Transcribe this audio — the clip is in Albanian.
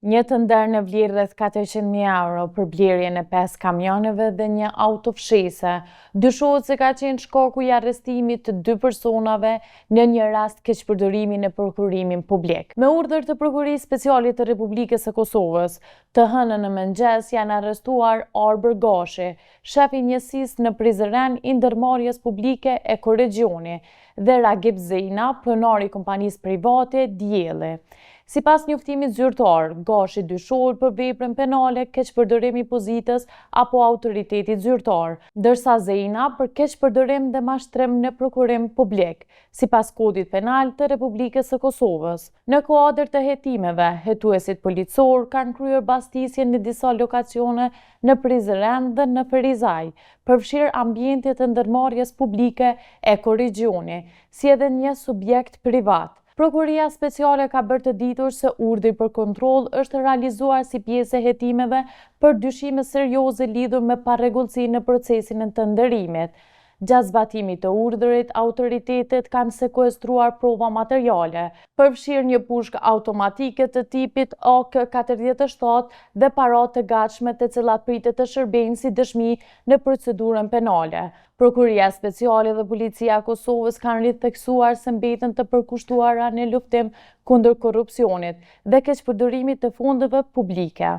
Një të ndër në vlerë rreth 400.000 euro për blerjen e 5 kamioneve dhe një autofshese. Dyshohet se ka qenë shkaku i arrestimit të 2 personave në një rast keqpërdorimi në prokurimin publik. Me urdhër të Prokurisë Speciale të Republikës së Kosovës, të hënën në mëngjes janë arrestuar Arber Gashi, shefi njësisë në Prizren i ndërmarrjes publike e Korregjoni, dhe Ragip Zejna, pronari i kompanisë private Dielli. Sipas njoftimit zyrtar, Gashi dyshohet për veprën penale keqpërdorim i pozitës apo autoritetit zyrtar, ndërsa Zejna për keqpërdorim dhe mashtrim në prokurim publik, sipas kodit penal të Republikës së Kosovës. Në kuadër të hetimeve, hetuesit policor kanë kryer bastisje në disa lokacione në Prizren dhe në Ferizaj, përfshirë ambientet të ndërmarrjes publike e Korregjoni, si edhe një subjekt privat. Prokuria Speciale ka bërë të ditur se urdhri për kontroll është realizuar si pjesë e hetimeve për dyshime serioze lidhur me parregullsi në procesin e të nderimit. Gjatë zbatimit të urdhrit, autoritetet kanë sekuestruar prova materiale, përfshirë një pushkë automatike të tipit AK-47 dhe paratë të gatshme të cilat pritet të shërbejnë si dëshmi në procedurën penale. Prokuria Speciale dhe Policia e Kosovës kanë ritheksuar se mbeten të përkushtuara në luftim kundër korrupsionit dhe keqpërdorimit të fondeve publike.